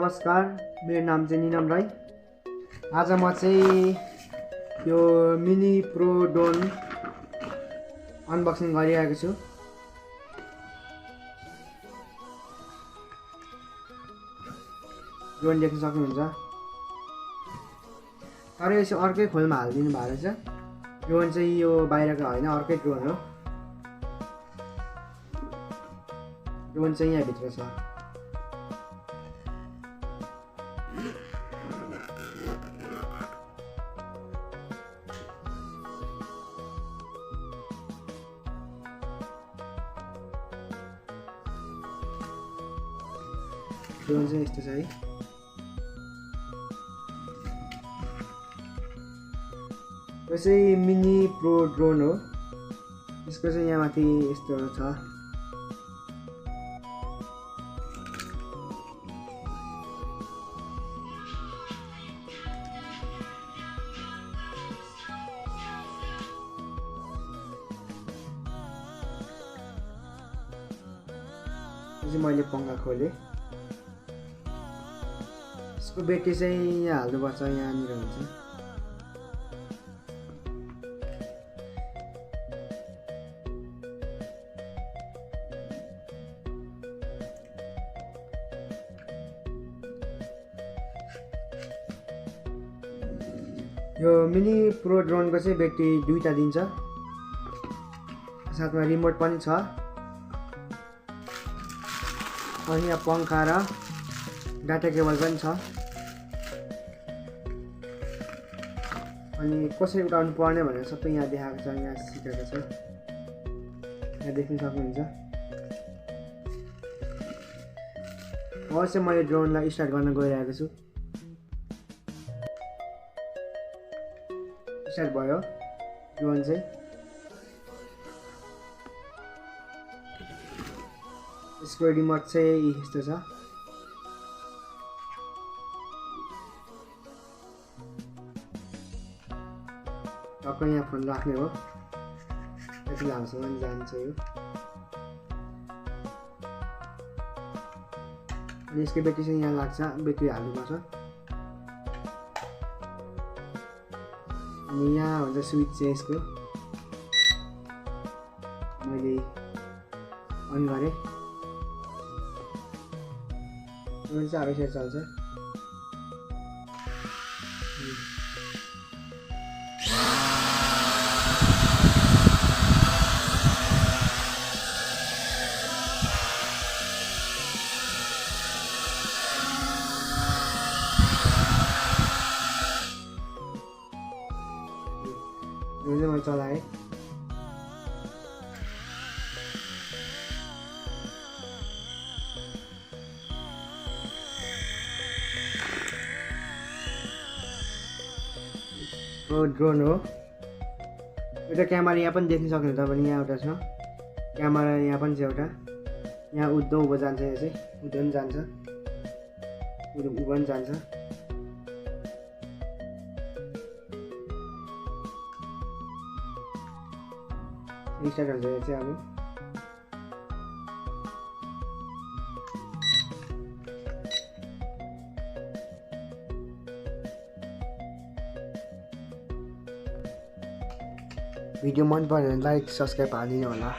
नमस्कार, मेरो नाम चाहिँ निनम राई। आज म चाहिँ यो मिनी प्रो ड्रोन अनबक्सिङ गरिरहेको छु। ड्रोन देख्न सक्नुहुन्छ, तर यो चाहिँ अर्कै खोलमा हालिदिनु भएको रहेछ। ड्रोन चाहिँ यो बाहिरको होइन, अर्कै ड्रोन हो। ड्रोन चाहिँ यहाँ भित्र छ। ड्रोन चाहिँ यस्तो छ है। यो चाहिँ मिनी प्रो ड्रोन हो। यसको चाहिँ यहाँ माथि यस्तो छ। मैले पंखा खोलेँ। यसको ब्याट्री चाहिँ यहाँ हाल्नुपर्छ, यहाँनिर हुन्छ। यो मिनी प्रो ड्रोनको चाहिँ ब्याट्री दुईटा दिन्छ, साथमा रिमोट पनि छ। अनि यहाँ पंखा र डाटा केबल पनि छ। अनि कसरी उठाउनु पर्ने भनेर सबै यहाँ देखाएको छ, यहाँ सिकाएको छ, यहाँ देख्न सक्नुहुन्छ। अवश्य मैले ड्रोनलाई स्टार्ट गर्न गइरहेको छु। स्टार्ट भयो ड्रोन चाहिँ। यसको रिमोट चाहिँ यस्तो छ। टक्क यहाँ फोन राख्ने हो, यति लामोसम्म पनि जान्छ यो। अनि यसको ब्याट्री चाहिँ यहाँ लाग्छ, ब्याट्री हाल्नुपर्छ। अनि यहाँ हुन्छ स्विच चाहिँ यसको, मैले अन गरेँ। ड्रोन चाहिँ अब यसरी चल्छ। ड्रोन चाहिँ मैले चलाएँ। ड्रोन हो। एउटा क्यामेरा यहाँ पनि देख्न सक्नुहुन्छ तपाईँले, यहाँ एउटा छ क्यामेरा, यहाँ पनि छ एउटा। यहाँ उँधो उँभो जान्छ, यो चाहिँ उँधो पनि जान्छ, उँभो पनि जान्छ। स्टार्ट हुन्छ यो चाहिँ अब। भिडियो मन पऱ्यो भने लाइक सब्सक्राइब हालिदिनु होला।